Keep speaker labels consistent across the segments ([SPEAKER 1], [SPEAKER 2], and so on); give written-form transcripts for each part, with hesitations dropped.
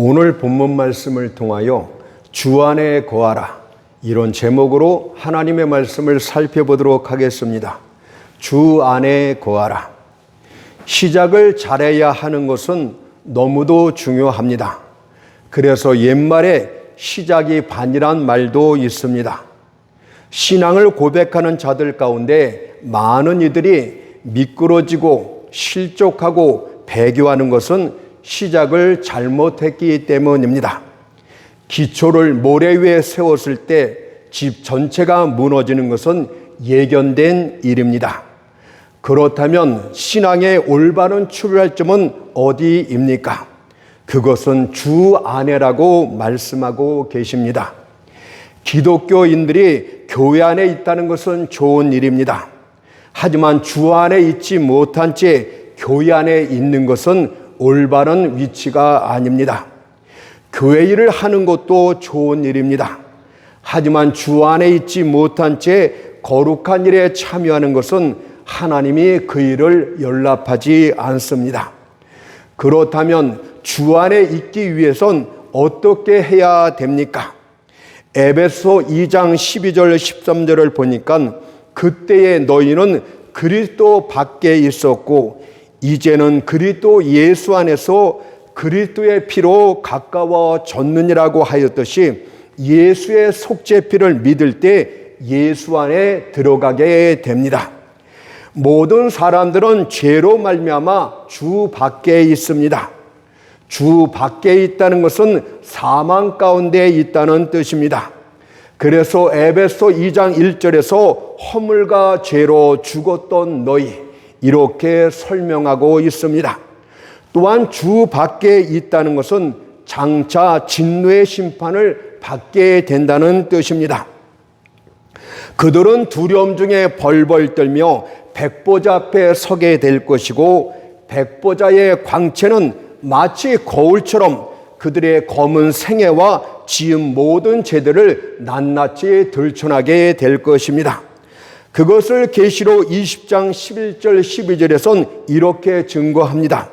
[SPEAKER 1] 오늘 본문 말씀을 통하여 주 안에 거하라, 이런 제목으로 하나님의 말씀을 살펴보도록 하겠습니다. 주 안에 거하라. 시작을 잘해야 하는 것은 너무도 중요합니다. 그래서 옛말에 시작이 반이란 말도 있습니다. 신앙을 고백하는 자들 가운데 많은 이들이 미끄러지고 실족하고 배교하는 것은 시작을 잘못했기 때문입니다. 기초를 모래 위에 세웠을 때 집 전체가 무너지는 것은 예견된 일입니다. 그렇다면 신앙의 올바른 출발점은 어디입니까? 그것은 주 안에라고 말씀하고 계십니다. 기독교인들이 교회 안에 있다는 것은 좋은 일입니다. 하지만 주 안에 있지 못한 채 교회 안에 있는 것은 올바른 위치가 아닙니다. 교회 일을 하는 것도 좋은 일입니다. 하지만 주 안에 있지 못한 채 거룩한 일에 참여하는 것은 하나님이 그 일을 연락하지 않습니다. 그렇다면 주 안에 있기 위해선 어떻게 해야 됩니까? 에베소 2장 12절 13절을 보니까 그때에 너희는 그리스도 밖에 있었고 이제는 그리스도 예수 안에서 그리스도의 피로 가까워졌느니라고 하였듯이 예수의 속죄피를 믿을 때 예수 안에 들어가게 됩니다. 모든 사람들은 죄로 말미암아 주 밖에 있습니다. 주 밖에 있다는 것은 사망 가운데 있다는 뜻입니다. 그래서 에베소 2장 1절에서 허물과 죄로 죽었던 너희, 이렇게 설명하고 있습니다. 또한 주 밖에 있다는 것은 장차 진노의 심판을 받게 된다는 뜻입니다. 그들은 두려움 중에 벌벌 떨며 백보자 앞에 서게 될 것이고 백보자의 광채는 마치 거울처럼 그들의 검은 생애와 지은 모든 죄들을 낱낱이 들춰나게 될 것입니다. 그것을 계시록 20장 11절 12절에선 이렇게 증거합니다.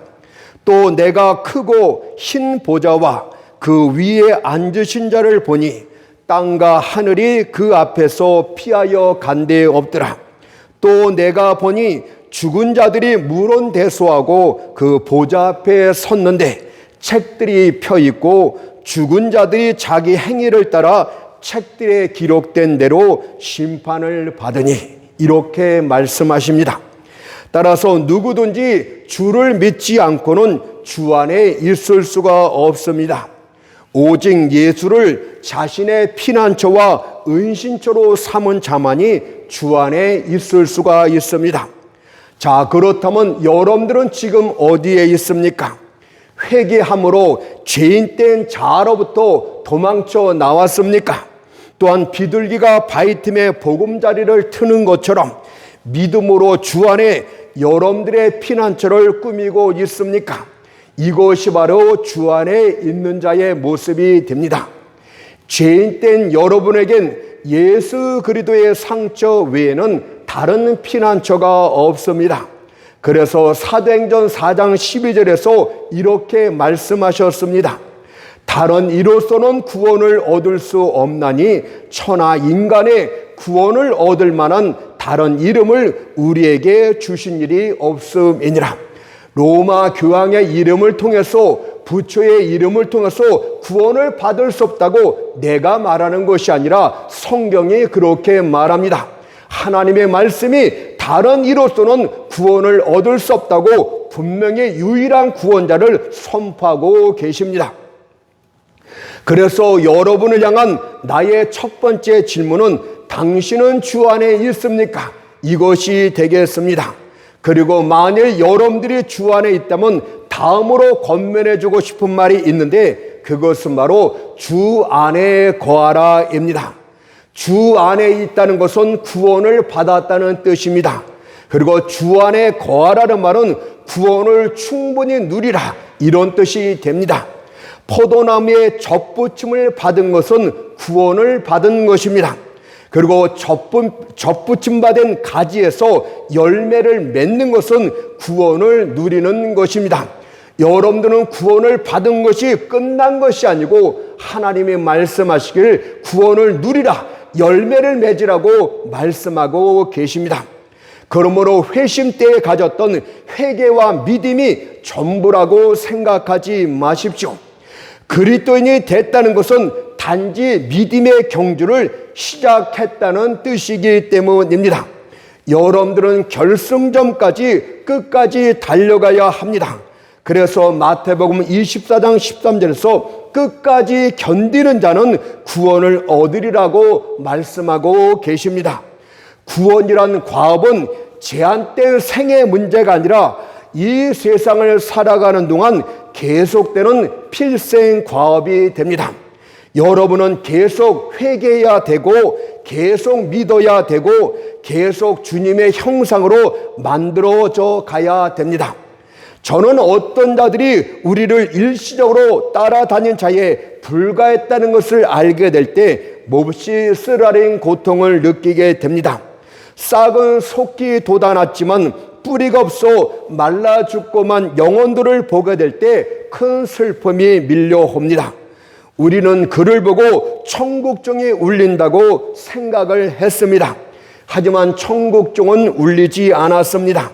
[SPEAKER 1] 또 내가 크고 흰 보좌와 그 위에 앉으신 자를 보니 땅과 하늘이 그 앞에서 피하여 간 데 없더라. 또 내가 보니 죽은 자들이 물론대소하고 그 보좌 앞에 섰는데 책들이 펴 있고 죽은 자들이 자기 행위를 따라 책들에 기록된 대로 심판을 받으니, 이렇게 말씀하십니다. 따라서 누구든지 주를 믿지 않고는 주 안에 있을 수가 없습니다. 오직 예수를 자신의 피난처와 은신처로 삼은 자만이 주 안에 있을 수가 있습니다. 자, 그렇다면 여러분들은 지금 어디에 있습니까? 회개함으로 죄인된 자로부터 도망쳐 나왔습니까? 또한 비둘기가 바위 틈에 보금자리를 트는 것처럼 믿음으로 주 안에 여러분들의 피난처를 꾸미고 있습니까? 이것이 바로 주 안에 있는 자의 모습이 됩니다. 죄인된 여러분에겐 예수 그리스도의 상처 외에는 다른 피난처가 없습니다. 그래서 사도행전 4장 12절에서 이렇게 말씀하셨습니다. 다른 이로서는 구원을 얻을 수 없나니 천하 인간의 구원을 얻을 만한 다른 이름을 우리에게 주신 일이 없음이니라. 로마 교황의 이름을 통해서, 부처의 이름을 통해서 구원을 받을 수 없다고 내가 말하는 것이 아니라 성경이 그렇게 말합니다. 하나님의 말씀이 다른 이로서는 구원을 얻을 수 없다고 분명히 유일한 구원자를 선포하고 계십니다. 그래서 여러분을 향한 나의 첫 번째 질문은 당신은 주 안에 있습니까? 이것이 되겠습니다. 그리고 만일 여러분들이 주 안에 있다면 다음으로 권면해주고 싶은 말이 있는데 그것은 바로 주 안에 거하라입니다. 주 안에 있다는 것은 구원을 받았다는 뜻입니다. 그리고 주 안에 거하라는 말은 구원을 충분히 누리라, 이런 뜻이 됩니다. 포도나무에 접붙임을 받은 것은 구원을 받은 것입니다. 그리고 접붙임 받은 가지에서 열매를 맺는 것은 구원을 누리는 것입니다. 여러분들은 구원을 받은 것이 끝난 것이 아니고 하나님이 말씀하시길 구원을 누리라, 열매를 맺으라고 말씀하고 계십니다. 그러므로 회심 때에 가졌던 회개와 믿음이 전부라고 생각하지 마십시오. 그리스도인이 됐다는 것은 단지 믿음의 경주를 시작했다는 뜻이기 때문입니다. 여러분들은 결승점까지 끝까지 달려가야 합니다. 그래서 마태복음 24장 13절에서 끝까지 견디는 자는 구원을 얻으리라고 말씀하고 계십니다. 구원이란 과업은 제한된 생의 문제가 아니라 이 세상을 살아가는 동안 계속되는 필생 과업이 됩니다. 여러분은 계속 회개해야 되고 계속 믿어야 되고 계속 주님의 형상으로 만들어져 가야 됩니다. 저는 어떤 자들이 우리를 일시적으로 따라다닌 자에 불과했다는 것을 알게 될 때 몹시 쓰라린 고통을 느끼게 됩니다. 싹은 속히 돋아났지만 뿌리가 없어 말라 죽고만 영혼들을 보게 될 때 큰 슬픔이 밀려옵니다. 우리는 그를 보고 천국종이 울린다고 생각을 했습니다. 하지만 천국종은 울리지 않았습니다.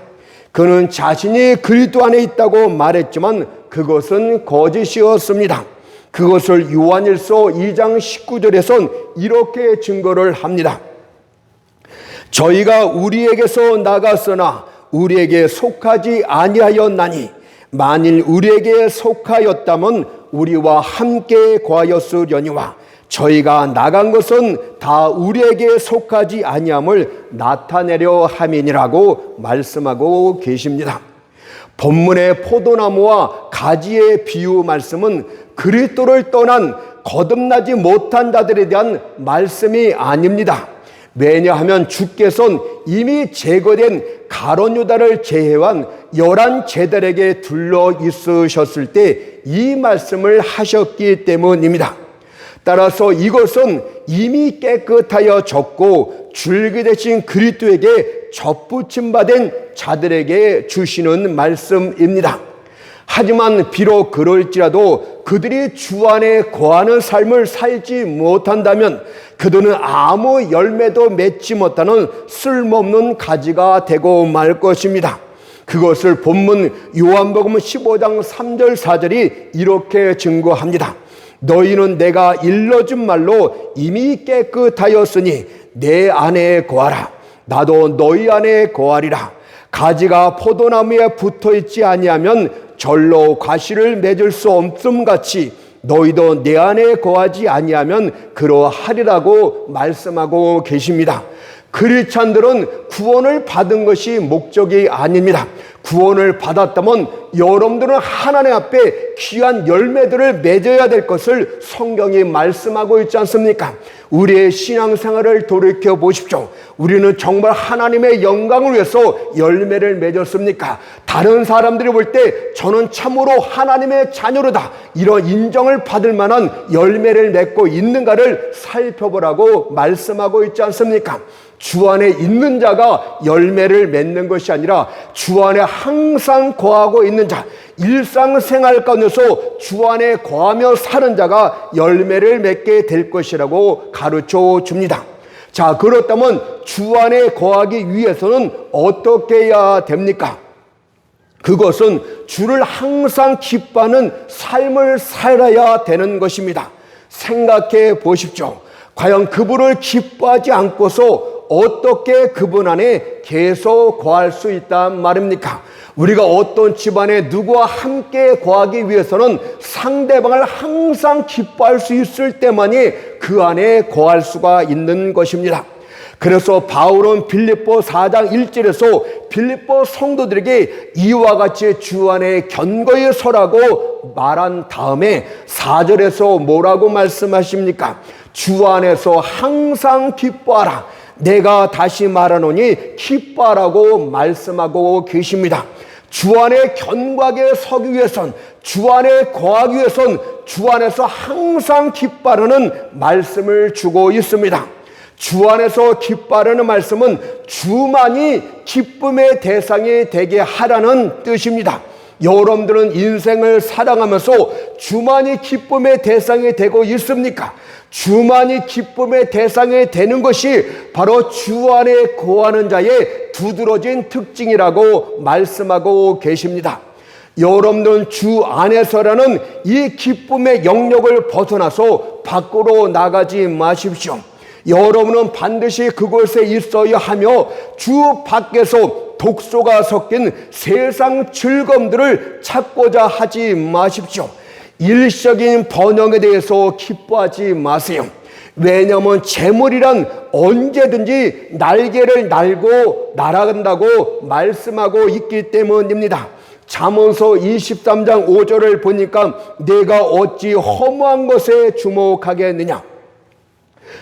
[SPEAKER 1] 그는 자신이 그리스도 안에 있다고 말했지만 그것은 거짓이었습니다. 그것을 요한일서 2장 19절에선 이렇게 증거를 합니다. 저희가 우리에게서 나갔으나 우리에게 속하지 아니하였나니 만일 우리에게 속하였다면 우리와 함께 거하였으려니와 저희가 나간 것은 다 우리에게 속하지 아니함을 나타내려 함이니라고 말씀하고 계십니다. 본문의 포도나무와 가지의 비유 말씀은 그리스도를 떠난 거듭나지 못한 자들에 대한 말씀이 아닙니다. 왜냐하면 주께서는 이미 제거된 가룟 유다를 제외한 11제들에게 둘러 있으셨을 때 이 말씀을 하셨기 때문입니다. 따라서 이것은 이미 깨끗하여 졌고 줄기 대신 그리스도에게 접붙임 받은 자들에게 주시는 말씀입니다. 하지만 비록 그럴지라도 그들이 주 안에 거하는 삶을 살지 못한다면 그들은 아무 열매도 맺지 못하는 쓸모없는 가지가 되고 말 것입니다. 그것을 본문 요한복음 15장 3절 4절이 이렇게 증거합니다. 너희는 내가 일러준 말로 이미 깨끗하였으니 내 안에 거하라. 나도 너희 안에 거하리라. 가지가 포도나무에 붙어있지 아니하면 절로 과실을 맺을 수 없음 같이 너희도 내 안에 거하지 아니하면 그러하리라고 말씀하고 계십니다. 크리스찬들은 구원을 받은 것이 목적이 아닙니다. 구원을 받았다면 여러분들은 하나님 앞에 귀한 열매들을 맺어야 될 것을 성경이 말씀하고 있지 않습니까? 우리의 신앙생활을 돌이켜 보십시오. 우리는 정말 하나님의 영광을 위해서 열매를 맺었습니까? 다른 사람들이 볼 때 저는 참으로 하나님의 자녀로다, 이런 인정을 받을 만한 열매를 맺고 있는가를 살펴보라고 말씀하고 있지 않습니까? 주 안에 있는 자가 열매를 맺는 것이 아니라 주 안에 항상 거하고 있는 자, 일상생활 가운데서 주 안에 거하며 사는 자가 열매를 맺게 될 것이라고 가르쳐 줍니다. 자, 그렇다면 주 안에 거하기 위해서는 어떻게 해야 됩니까? 그것은 주를 항상 기뻐하는 삶을 살아야 되는 것입니다. 생각해 보십시오. 과연 그분을 기뻐하지 않고서 어떻게 그분 안에 계속 거할 수 있단 말입니까? 우리가 어떤 집안에 누구와 함께 거하기 위해서는 상대방을 항상 기뻐할 수 있을 때만이 그 안에 거할 수가 있는 것입니다. 그래서 바울은 빌립보 4장 1절에서 빌립보 성도들에게 이와 같이 주 안에 견고히 서라고 말한 다음에 4절에서 뭐라고 말씀하십니까? 주 안에서 항상 기뻐하라. 내가 다시 말하노니 기뻐하라고 말씀하고 계십니다. 주 안에 견고하게 서기 위해선, 주 안에 거하기 위해선 주 안에서 항상 기뻐하라는 말씀을 주고 있습니다. 주 안에서 기뻐하라는 말씀은 주만이 기쁨의 대상이 되게 하라는 뜻입니다. 여러분들은 인생을 살아가면서 주만이 기쁨의 대상이 되고 있습니까? 주만이 기쁨의 대상이 되는 것이 바로 주 안에 거하는 자의 두드러진 특징이라고 말씀하고 계십니다. 여러분들은 주 안에서라는 이 기쁨의 영역을 벗어나서 밖으로 나가지 마십시오. 여러분은 반드시 그곳에 있어야 하며 주 밖에서 독소가 섞인 세상 즐거움들을 찾고자 하지 마십시오. 일시적인 번영에 대해서 기뻐하지 마세요. 왜냐하면 재물이란 언제든지 날개를 날고 날아간다고 말씀하고 있기 때문입니다. 잠언서 23장 5절을 보니까 내가 어찌 허무한 것에 주목하겠느냐.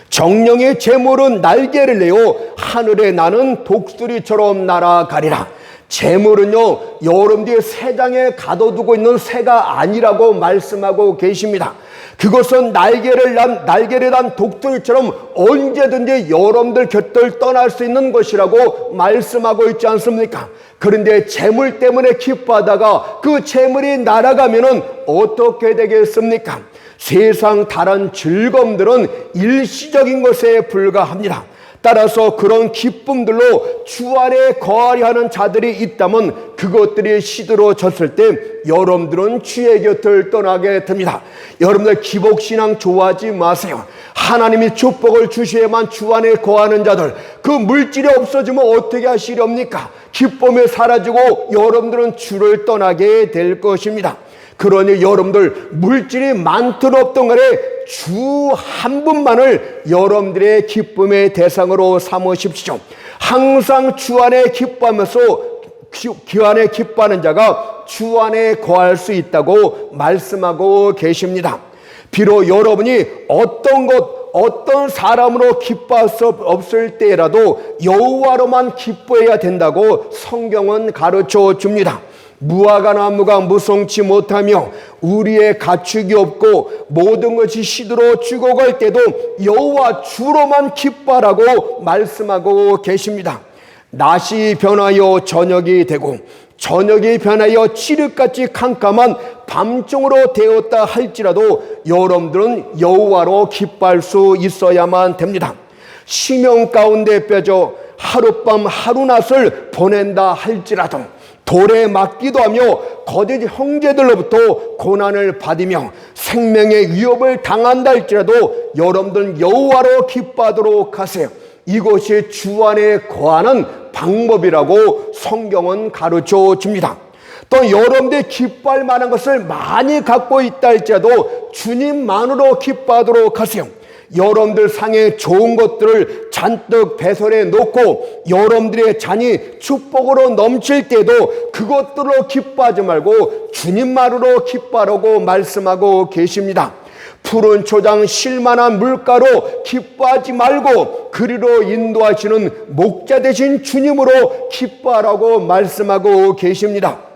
[SPEAKER 1] 정령의 재물은 날개를 내어 하늘에 나는 독수리처럼 날아가리라. 재물은요, 여러분들이 새장에 가둬두고 있는 새가 아니라고 말씀하고 계십니다. 그것은 날개를 단 독수리처럼 언제든지 여러분들 곁을 떠날 수 있는 것이라고 말씀하고 있지 않습니까? 그런데 재물 때문에 기뻐하다가 그 재물이 날아가면은 어떻게 되겠습니까? 세상 다른 즐거움들은 일시적인 것에 불과합니다. 따라서 그런 기쁨들로 주 안에 거하려 하는 자들이 있다면 그것들이 시들어졌을 때 여러분들은 주의 곁을 떠나게 됩니다. 여러분들 기복신앙 좋아하지 마세요. 하나님이 축복을 주셔야만 주 안에 거하는 자들, 그 물질이 없어지면 어떻게 하시렵니까? 기쁨이 사라지고 여러분들은 주를 떠나게 될 것입니다. 그러니 여러분들 물질이 많든 없든 간에 주 한 분만을 여러분들의 기쁨의 대상으로 삼으십시오. 항상 주 안에 기뻐하면서 주 안에 기뻐하는 자가 주 안에 거할 수 있다고 말씀하고 계십니다. 비록 여러분이 어떤 사람으로 기뻐할 수 없을 때라도 여호와로만 기뻐해야 된다고 성경은 가르쳐 줍니다. 무화과 나무가 무성치 못하며 우리의 가축이 없고 모든 것이 시들어 죽어갈 때도 여호와 주로만 기뻐하라고 말씀하고 계십니다. 낮이 변하여 저녁이 되고 저녁이 변하여 칠흑같이 캄캄한 밤중으로 되었다 할지라도 여러분들은 여호와로 기뻐할 수 있어야만 됩니다. 심령 가운데 빼져 하룻밤 하루낮을 보낸다 할지라도 돌에 맞기도 하며 거짓 형제들로부터 고난을 받으며 생명의 위협을 당한다 할지라도 여러분들 여호와로 기뻐하도록 하세요. 이것이 주 안에 거하는 방법이라고 성경은 가르쳐 줍니다. 또 여러분들이 기뻐할 만한 것을 많이 갖고 있다 할지라도 주님만으로 기뻐하도록 하세요. 여러분들 상에 좋은 것들을 잔뜩 배설해 놓고 여러분들의 잔이 축복으로 넘칠 때도 그것들로 기뻐하지 말고 주님만으로 기뻐하라고 말씀하고 계십니다. 푸른 초장 쉴만한 물가로 기뻐하지 말고 그리로 인도하시는 목자 되신 주님으로 기뻐하라고 말씀하고 계십니다.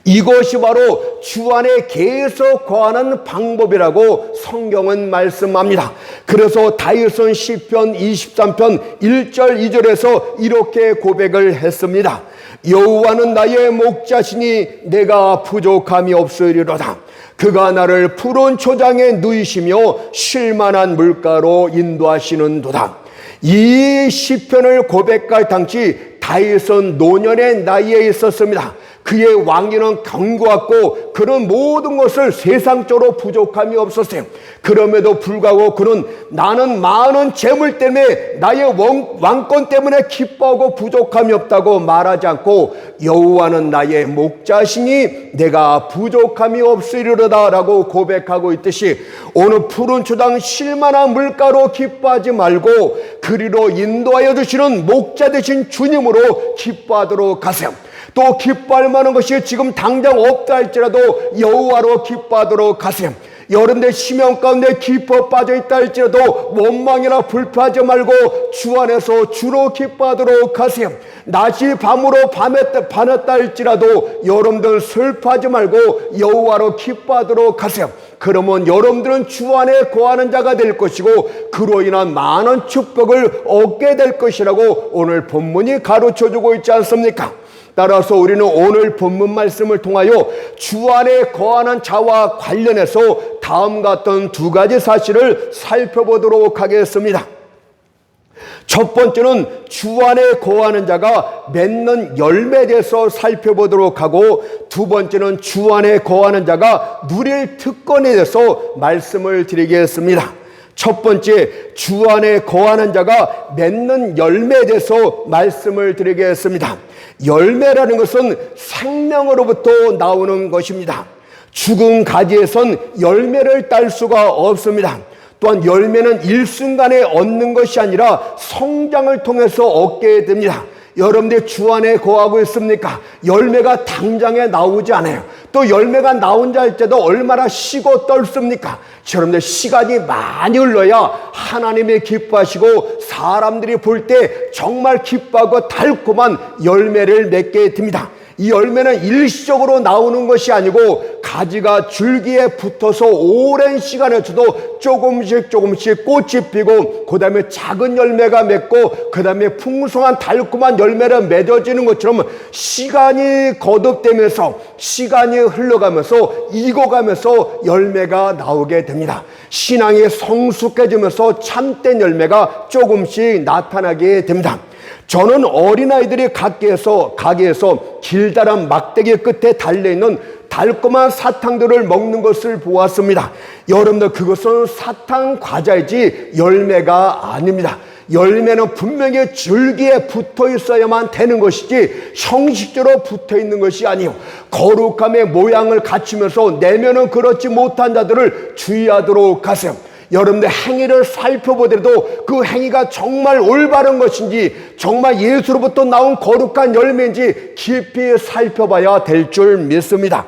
[SPEAKER 1] 이것이 바로 주 안에 계속 거하는 방법이라고 성경은 말씀합니다. 그래서 다윗은 시편 23편 1절 2절에서 이렇게 고백을 했습니다. 여호와는 나의 목자시니 내가 부족함이 없으리로다. 그가 나를 푸른 초장에 누이시며 쉴만한 물가로 인도하시는도다. 이 시편을 고백할 당시 다윗은 노년의 나이에 있었습니다. 그의 왕위는 견고했고 그런 모든 것을 세상적으로 부족함이 없었어요. 그럼에도 불구하고 그는 나는 많은 재물 때문에 나의 왕권 때문에 기뻐하고 부족함이 없다고 말하지 않고 여호와는 나의 목자시니 내가 부족함이 없으리로다 라고 고백하고 있듯이 오늘 푸른 초장 쉴만한 물가로 기뻐하지 말고 그리로 인도하여 주시는 목자 되신 주님으로 기뻐하도록 하세요. 또 기뻐할 만한 것이 지금 당장 없다 할지라도 여호와로 기뻐하도록 하세요. 여러분들 심령 가운데 깊어 빠져있다 할지라도 원망이나 불평하지 말고 주 안에서 주로 기뻐하도록 하세요. 낮이 밤으로 반했다 할지라도 여러분들 슬퍼하지 말고 여호와로 기뻐하도록 하세요. 그러면 여러분들은 주 안에 거하는 자가 될 것이고 그로 인한 많은 축복을 얻게 될 것이라고 오늘 본문이 가르쳐주고 있지 않습니까? 따라서 우리는 오늘 본문 말씀을 통하여 주 안에 거하는 자와 관련해서 다음과 같은 두 가지 사실을 살펴보도록 하겠습니다. 첫 번째는 주 안에 거하는 자가 맺는 열매에 대해서 살펴보도록 하고, 두 번째는 주 안에 거하는 자가 누릴 특권에 대해서 말씀을 드리겠습니다. 첫 번째, 주 안에 거하는 자가 맺는 열매에 대해서 말씀을 드리겠습니다. 열매라는 것은 생명으로부터 나오는 것입니다. 죽은 가지에선 열매를 딸 수가 없습니다. 또한 열매는 일순간에 얻는 것이 아니라 성장을 통해서 얻게 됩니다. 여러분들 주 안에 거하고 있습니까? 열매가 당장에 나오지 않아요. 또 열매가 나온다 할 때도 얼마나 쉬고 떨습니까? 여러분들 시간이 많이 흘러야 하나님이 기뻐하시고 사람들이 볼 때 정말 기뻐하고 달콤한 열매를 맺게 됩니다. 이 열매는 일시적으로 나오는 것이 아니고 가지가 줄기에 붙어서 오랜 시간에 저도 조금씩 꽃이 피고, 그 다음에 작은 열매가 맺고, 그 다음에 풍성한 달콤한 열매가 맺어지는 것처럼 시간이 거듭되면서 시간이 흘러가면서 익어가면서 열매가 나오게 됩니다. 신앙이 성숙해지면서 참된 열매가 조금씩 나타나게 됩니다. 저는 어린아이들이 가게에서 길다란 막대기 끝에 달려있는 달콤한 사탕들을 먹는 것을 보았습니다. 여러분들, 그것은 사탕 과자이지 열매가 아닙니다. 열매는 분명히 줄기에 붙어 있어야만 되는 것이지 형식적으로 붙어 있는 것이 아니요, 거룩함의 모양을 갖추면서 내면은 그렇지 못한 자들을 주의하도록 하세요. 여러분들 행위를 살펴보더라도 그 행위가 정말 올바른 것인지, 정말 예수로부터 나온 거룩한 열매인지 깊이 살펴봐야 될 줄 믿습니다.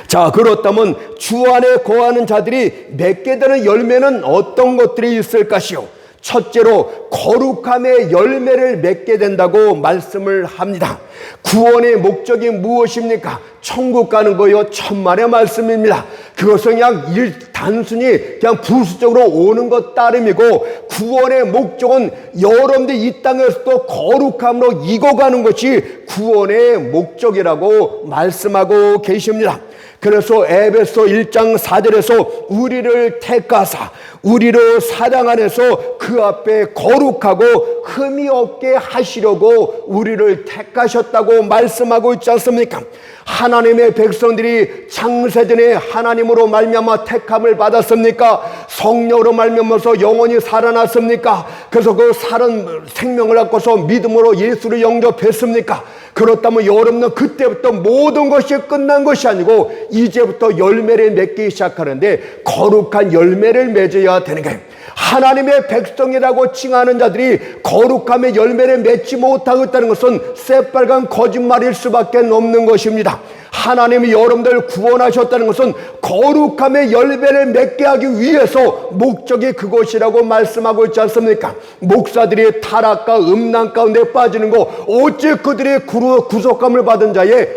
[SPEAKER 1] 자, 그렇다면 주 안에 거하는 자들이 맺게 되는 열매는 어떤 것들이 있을 것이요? 첫째로 거룩함의 열매를 맺게 된다고 말씀을 합니다. 구원의 목적이 무엇입니까? 천국 가는 거요, 천만의 말씀입니다. 그것은 그냥 단순히 그냥 부수적으로 오는 것 따름이고, 구원의 목적은 여러분들이 이 땅에서도 거룩함으로 익어가는 것이 구원의 목적이라고 말씀하고 계십니다. 그래서 에베소 1장 4절에서 우리를 택하사 우리로 사랑 안에서 그 앞에 거룩하고 흠이 없게 하시려고 우리를 택하셨다고 말씀하고 있지 않습니까? 하나님의 백성들이 창세전에 하나님으로 말미암아 택함을 받았습니까? 성령으로 말미암아서 영원히 살아났습니까? 그래서 그 살은 생명을 갖고서 믿음으로 예수를 영접했습니까? 그렇다면 여러분은 그때부터 모든 것이 끝난 것이 아니고 이제부터 열매를 맺기 시작하는데, 거룩한 열매를 맺어야 되는 거예요. 하나님의 백성이라고 칭하는 자들이 거룩함의 열매를 맺지 못하고 있다는 것은 새빨간 거짓말일 수밖에 없는 것입니다. 하나님이 여러분들을 구원하셨다는 것은 거룩함의 열매를 맺게 하기 위해서 목적이 그것이라고 말씀하고 있지 않습니까? 목사들이 타락과 음란 가운데 빠지는 거 어찌 그들이 구속감을 받은 자의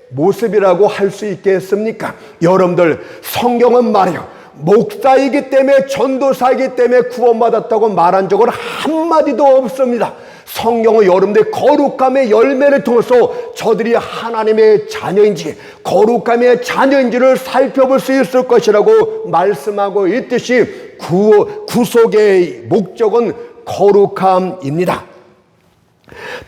[SPEAKER 1] 모습이라고 할 수 있겠습니까? 여러분들, 성경은 말이요, 목사이기 때문에, 전도사이기 때문에 구원받았다고 말한 적은 한마디도 없습니다. 성경은 여러분들 거룩함의 열매를 통해서 저들이 하나님의 자녀인지 거룩함의 자녀인지를 살펴볼 수 있을 것이라고 말씀하고 있듯이 구속의 목적은 거룩함입니다.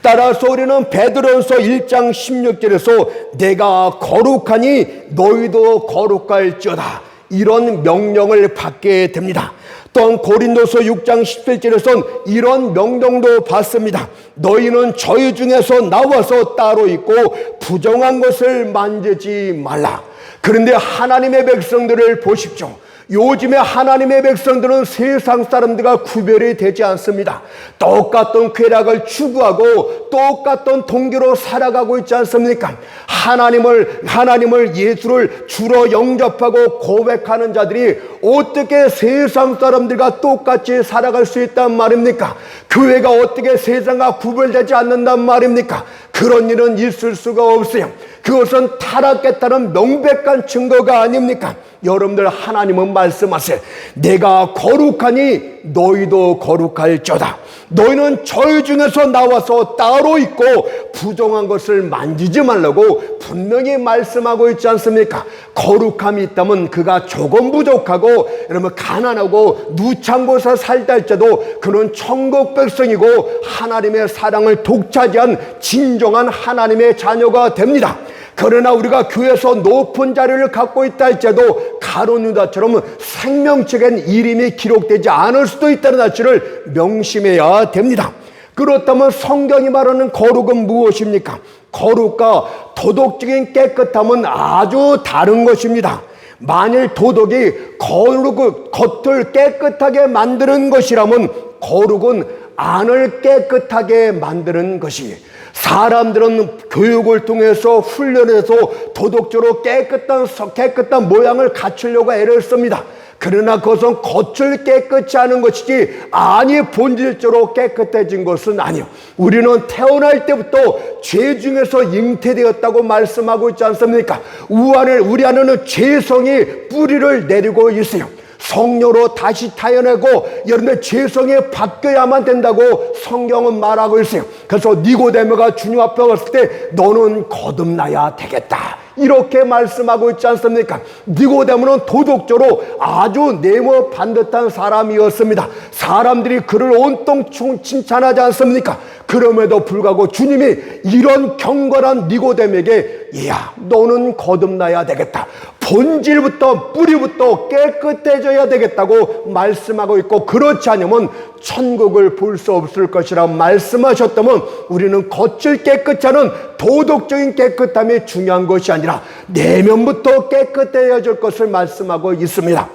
[SPEAKER 1] 따라서 우리는 베드로전서 1장 16절에서 내가 거룩하니 너희도 거룩할지어다, 이런 명령을 받게 됩니다. 또한 고린도서 6장 17절에서는 이런 명령도 받습니다. 너희는 저희 중에서 나와서 따로 있고 부정한 것을 만지지 말라. 그런데 하나님의 백성들을 보십시오. 요즘에 하나님의 백성들은 세상 사람들과 구별이 되지 않습니다. 똑같은 쾌락을 추구하고 똑같은 동기로 살아가고 있지 않습니까? 하나님을 예수를 주로 영접하고 고백하는 자들이 어떻게 세상 사람들과 똑같이 살아갈 수 있단 말입니까? 교회가 어떻게 세상과 구별되지 않는단 말입니까? 그런 일은 있을 수가 없어요. 그것은 타락했다는 명백한 증거가 아닙니까? 여러분들, 하나님은 말씀하세요. 내가 거룩하니 너희도 거룩할지어다. 너희는 저희 중에서 나와서 따로 있고 부정한 것을 만지지 말라고 분명히 말씀하고 있지 않습니까? 거룩함이 있다면 그가 조금 부족하고 여러분 가난하고 누창 곳에 살다 할지라도 그는 천국 백성이고 하나님의 사랑을 독차지한 진정한 하나님의 자녀가 됩니다. 그러나 우리가 교회에서 높은 자리를 갖고 있다 할지라도 가룟 유다처럼 생명책엔 이름이 기록되지 않을 수도 있다는 사실을 명심해야 됩니다. 그렇다면 성경이 말하는 거룩은 무엇입니까? 거룩과 도덕적인 깨끗함은 아주 다른 것입니다. 만일 도덕이 겉을 깨끗하게 만드는 것이라면 것은 안을 깨끗하게 만드는 것이, 사람들은 교육을 통해서 훈련해서 도덕적으로 깨끗한 모양을 갖추려고 애를 씁니다. 그러나 그것은 겉을 깨끗이 하는 것이지 안이 본질적으로 깨끗해진 것은 아니요. 우리는 태어날 때부터 죄 중에서 잉태되었다고 말씀하고 있지 않습니까? 우리 안에는 죄성이 뿌리를 내리고 있어요. 성령으로 다시 타연하고 여러분의 죄성이 바뀌어야만 된다고 성경은 말하고 있어요. 그래서 니고데모가 주님 앞에 왔을 때 너는 거듭나야 되겠다, 이렇게 말씀하고 있지 않습니까? 니고데모는 도덕적으로 아주 네모 반듯한 사람이었습니다. 사람들이 그를 온통 칭찬하지 않습니까? 그럼에도 불구하고 주님이 이런 경건한 니고데모에게 야, 너는 거듭나야 되겠다, 본질부터 뿌리부터 깨끗해져야 되겠다고 말씀하고 있고, 그렇지 않으면 천국을 볼 수 없을 것이라고 말씀하셨다면 우리는 겉을 깨끗이 하는 도덕적인 깨끗함이 중요한 것이 아니라 내면부터 깨끗해질 것을 말씀하고 있습니다.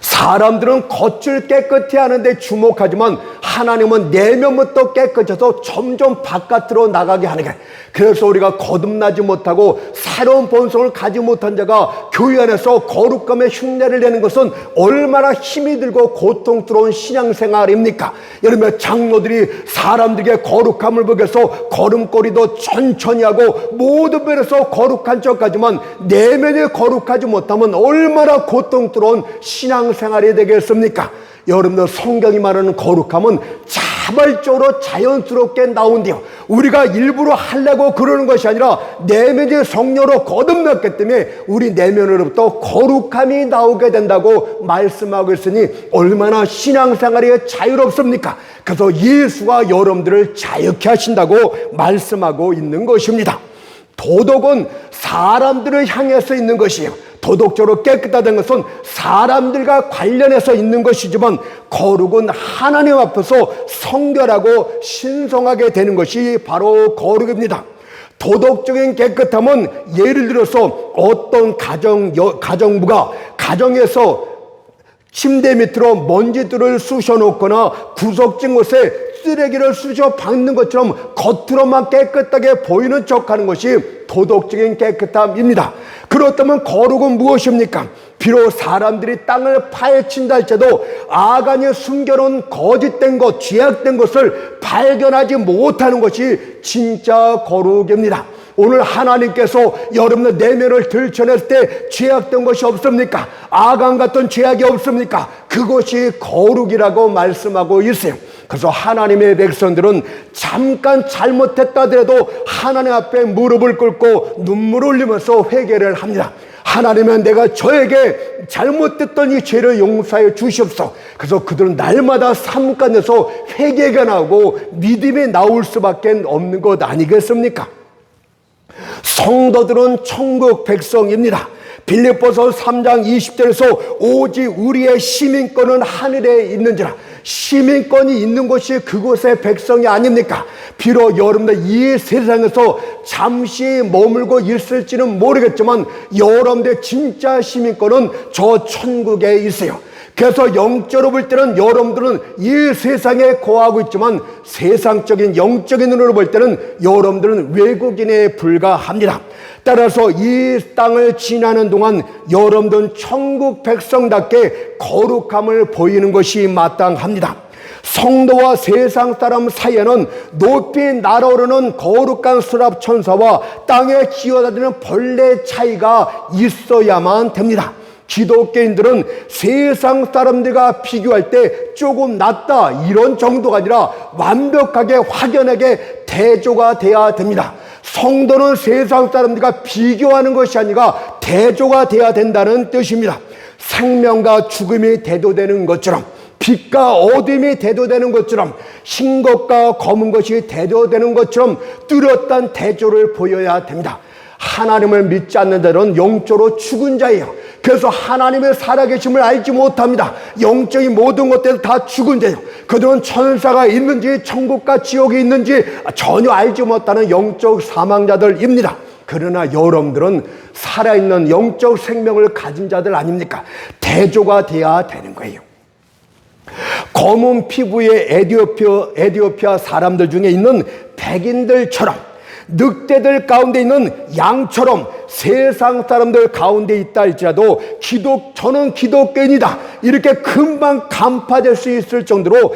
[SPEAKER 1] 사람들은 겉을 깨끗히 하는데 주목하지만 하나님은 내면부터 깨끗해서 점점 바깥으로 나가게 하는 게, 그래서 우리가 거듭나지 못하고 새로운 본성을 가지 못한 자가 교회 안에서 거룩함의 흉내를 내는 것은 얼마나 힘이 들고 고통스러운 신앙생활입니까? 여러분, 장로들이 사람들에게 거룩함을 보기 위해서 걸음걸이도 천천히 하고 모든 면에서 거룩한 척하지만 내면이 거룩하지 못하면 얼마나 고통스러운 신앙생활이 되겠습니까? 여러분들, 성경이 말하는 거룩함은 자발적으로 자연스럽게 나온대요. 우리가 일부러 하려고 그러는 것이 아니라 내면이 성령으로 거듭났기 때문에 우리 내면으로부터 거룩함이 나오게 된다고 말씀하고 있으니 얼마나 신앙생활이 자유롭습니까? 그래서 예수가 여러분들을 자유케 하신다고 말씀하고 있는 것입니다. 도덕은 사람들을 향해서 있는 것이에요. 도덕적으로 깨끗하다는 것은 사람들과 관련해서 있는 것이지만 거룩은 하나님 앞에서 성결하고 신성하게 되는 것이 바로 거룩입니다. 도덕적인 깨끗함은 예를 들어서 어떤 가정부가 가정에서 침대 밑으로 먼지들을 쑤셔놓거나 구석진 곳에 쓰레기를 쑤셔 박는 것처럼 겉으로만 깨끗하게 보이는 척하는 것이 도덕적인 깨끗함입니다. 그렇다면 거룩은 무엇입니까? 비록 사람들이 땅을 파헤친다 할지라도 아간이 숨겨놓은 거짓된 것, 죄악된 것을 발견하지 못하는 것이 진짜 거룩입니다. 오늘 하나님께서 여러분의 내면을 들춰냈을 때 죄악된 것이 없습니까? 아간 같은 죄악이 없습니까? 그것이 거룩이라고 말씀하고 있어요. 그래서 하나님의 백성들은 잠깐 잘못했다 하더라도 하나님 앞에 무릎을 꿇고 눈물을 흘리면서 회개를 합니다. 하나님은 내가 저에게 잘못했던 이 죄를 용서해 주시옵소서. 그래서 그들은 날마다 삶 가운데서 회개가 나오고 믿음이 나올 수밖에 없는 것 아니겠습니까? 성도들은 천국 백성입니다. 빌립보서 3장 20절에서 오직 우리의 시민권은 하늘에 있는지라. 시민권이 있는 곳이 그곳의 백성이 아닙니까? 비록 여러분들 이 세상에서 잠시 머물고 있을지는 모르겠지만 여러분들의 진짜 시민권은 저 천국에 있어요. 그래서 영적으로 볼 때는 여러분들은 이 세상에 거하고 있지만 세상적인 영적인 눈으로 볼 때는 여러분들은 외국인에 불과합니다. 따라서 이 땅을 지나는 동안 여러분들은 천국 백성답게 거룩함을 보이는 것이 마땅합니다. 성도와 세상 사람 사이에는 높이 날아오르는 거룩한 수랍 천사와 땅에 기어다니는 벌레 차이가 있어야만 됩니다. 기독교인들은 세상 사람들과 비교할 때 조금 낫다 이런 정도가 아니라 완벽하게 확연하게 대조가 돼야 됩니다. 성도는 세상 사람들과 비교하는 것이 아니라 대조가 돼야 된다는 뜻입니다. 생명과 죽음이 대조되는 것처럼, 빛과 어둠이 대조되는 것처럼, 흰 것과 검은 것이 대조되는 것처럼 뚜렷한 대조를 보여야 됩니다. 하나님을 믿지 않는 자들은 영적으로 죽은 자예요. 그래서 하나님의 살아계심을 알지 못합니다. 영적인 모든 것들은 다 죽은 자예요. 그들은 천사가 있는지 천국과 지옥이 있는지 전혀 알지 못하는 영적 사망자들입니다. 그러나 여러분들은 살아있는 영적 생명을 가진 자들 아닙니까? 대조가 돼야 되는 거예요. 검은 피부의 에티오피아 사람들 중에 있는 백인들처럼, 늑대들 가운데 있는 양처럼 세상 사람들 가운데 있다 할지라도 저는 기독교인이다 이렇게 금방 간파될 수 있을 정도로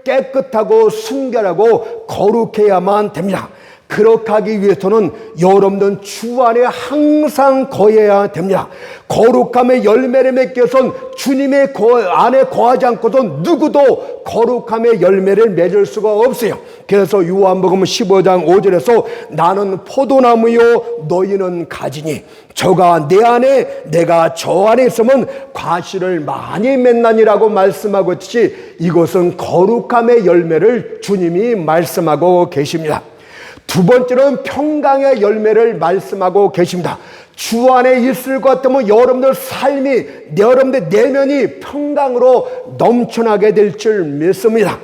[SPEAKER 1] 깨끗하고 순결하고 거룩해야만 됩니다. 그렇게 하기 위해서는 여러분들은 주 안에 항상 거해야 됩니다. 거룩함의 열매를 맺기 위해서는 주님의 안에 거하지 않고선 누구도 거룩함의 열매를 맺을 수가 없어요. 그래서 요한복음 15장 5절에서 나는 포도나무요 너희는 가지니 저가 내 안에 내가 저 안에 있으면 과실을 많이 맺나니라고 말씀하고 있듯이 이것은 거룩함의 열매를 주님이 말씀하고 계십니다. 두 번째로는 평강의 열매를 말씀하고 계십니다. 주 안에 있을 것 같으면 여러분들 삶이, 여러분들 내면이 평강으로 넘쳐나게 될 줄 믿습니다.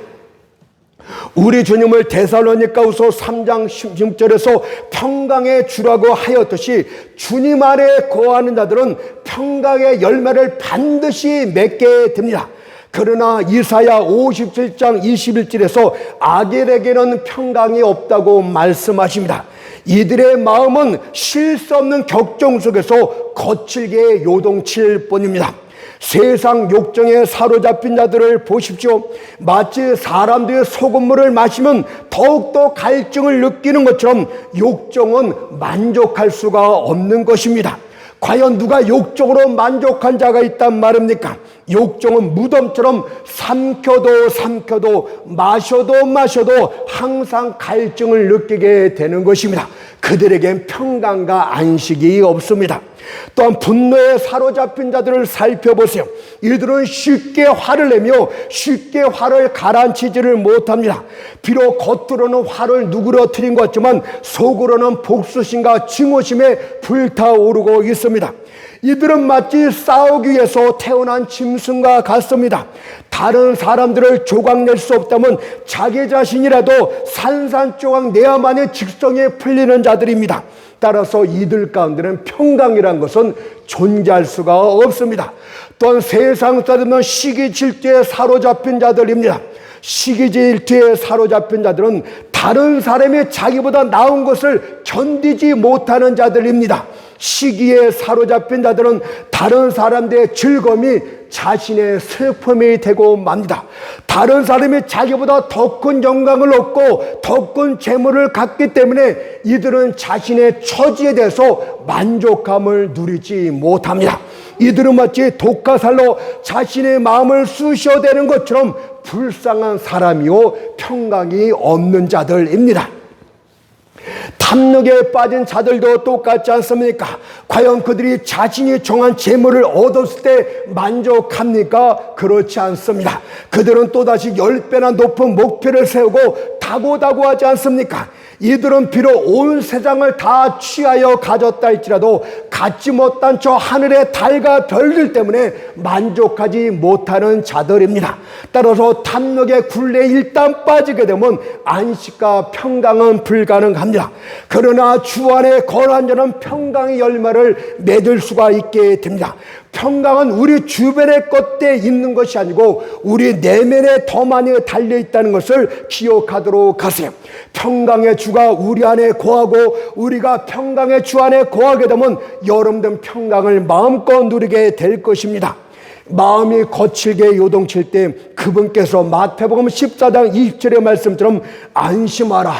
[SPEAKER 1] 우리 주님을 데살로니가후서 3장 16절에서 평강의 주라고 하였듯이 주님 안에 거하는 자들은 평강의 열매를 반드시 맺게 됩니다. 그러나 이사야 57장 21절에서 악인에게는 평강이 없다고 말씀하십니다. 이들의 마음은 쉴 수 없는 격정 속에서 거칠게 요동칠 뿐입니다. 세상 욕정에 사로잡힌 자들을 보십시오. 마치 사람들의 소금물을 마시면 더욱더 갈증을 느끼는 것처럼 욕정은 만족할 수가 없는 것입니다. 과연 누가 욕정으로 만족한 자가 있단 말입니까? 욕정은 무덤처럼 삼켜도 마셔도 항상 갈증을 느끼게 되는 것입니다. 그들에겐 평강과 안식이 없습니다. 또한 분노에 사로잡힌 자들을 살펴보세요. 이들은 쉽게 화를 내며 쉽게 화를 가라앉히지를 못합니다. 비록 겉으로는 화를 누그러뜨린 것 같지만 속으로는 복수심과 증오심에 불타오르고 있습니다. 이들은 마치 싸우기 위해서 태어난 짐승과 같습니다. 다른 사람들을 조각낼 수 없다면 자기 자신이라도 산산조각 내야만의 직성에 풀리는 자들입니다. 따라서 이들 가운데는 평강이란 것은 존재할 수가 없습니다. 또한 세상 사람들은 시기 질투에 사로잡힌 자들입니다. 시기 질투에 사로잡힌 자들은 다른 사람이 자기보다 나은 것을 견디지 못하는 자들입니다. 시기에 사로잡힌 자들은 다른 사람들의 즐거움이 자신의 슬픔이 되고 맙니다. 다른 사람이 자기보다 더 큰 영광을 얻고 더 큰 재물을 갖기 때문에 이들은 자신의 처지에 대해서 만족감을 누리지 못합니다. 이들은 마치 독가살로 자신의 마음을 쑤셔대는 것처럼 불쌍한 사람이요 평강이 없는 자들입니다. 탐욕에 빠진 자들도 똑같지 않습니까? 과연 그들이 자신이 정한 재물을 얻었을 때 만족합니까? 그렇지 않습니다. 그들은 또다시 10배나 높은 목표를 세우고 다고다고하지 않습니까? 이들은 비록 온 세상을 다 취하여 가졌다 할지라도 갖지 못한 저 하늘의 달과 별들 때문에 만족하지 못하는 자들입니다. 따라서 탐욕의 굴레에 일단 빠지게 되면 안식과 평강은 불가능합니다. 그러나 주 안에 거하는 자는 평강의 열매를 맺을 수가 있게 됩니다. 평강은 우리 주변의 것에 있는 것이 아니고 우리 내면에 더 많이 달려있다는 것을 기억하도록 하세요. 평강의 주가 우리 안에 거하고 우리가 평강의 주 안에 거하게 되면 여러분들은 평강을 마음껏 누리게 될 것입니다. 마음이 거칠게 요동칠 때 그분께서 마태복음 14장 20절의 말씀처럼 안심하라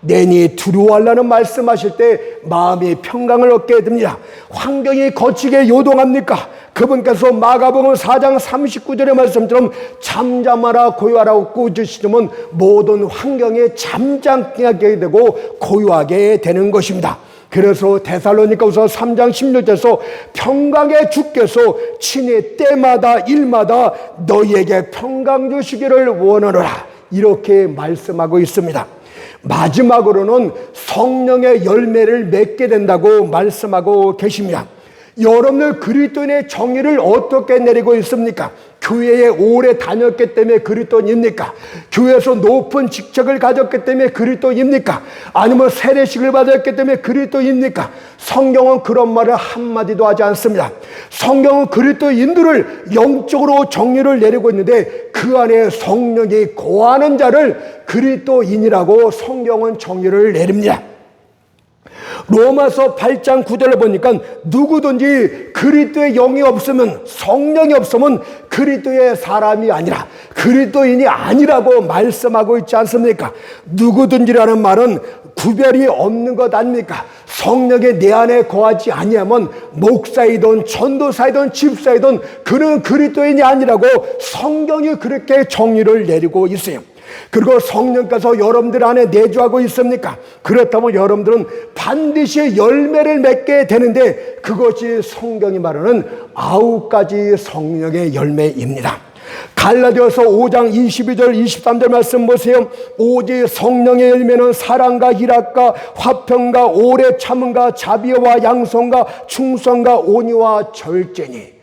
[SPEAKER 1] 내니 두려워하라는 말씀하실 때 마음이 평강을 얻게 됩니다. 환경이 거치게 요동합니까? 그분께서 마가복음 4장 39절의 말씀처럼 잠잠하라 고요하라고 꾸짖으시면 모든 환경에 잠잠하게 되고 고요하게 되는 것입니다. 그래서 데살로니가후서 3장 16절에서 평강의 주께서 친히 때마다 일마다 너희에게 평강 주시기를 원하노라 이렇게 말씀하고 있습니다. 마지막으로는 성령의 열매를 맺게 된다고 말씀하고 계십니다. 여러분들 그리스도인의 정의를 어떻게 내리고 있습니까? 교회에 오래 다녔기 때문에 그리스도인입니까? 교회에서 높은 직책을 가졌기 때문에 그리스도인입니까? 아니면 세례식을 받았기 때문에 그리스도인입니까? 성경은 그런 말을 한마디도 하지 않습니다. 성경은 그리스도인들을 영적으로 정의를 내리고 있는데 그 안에 성령이 거하는 자를 그리스도인이라고 성경은 정의를 내립니다. 로마서 8장 9절을 보니까 누구든지 그리스도의 영이 없으면 성령이 없으면 그리스도의 사람이 아니라 그리스도인이 아니라고 말씀하고 있지 않습니까? 누구든지라는 말은 구별이 없는 것 아닙니까? 성령이 내 안에 거하지 아니하면 목사이든 전도사이든 집사이든 그는 그리스도인이 아니라고 성경이 그렇게 정의를 내리고 있어요. 그리고 성령께서 여러분들 안에 내주하고 있습니까? 그렇다면 여러분들은 반드시 열매를 맺게 되는데 그것이 성경이 말하는 9가지 성령의 열매입니다. 갈라디아서 5장 22절 23절 말씀 보세요. 오직 성령의 열매는 사랑과 희락과 화평과 오래 참음과 자비와 양성과 충성과 온유와 절제니.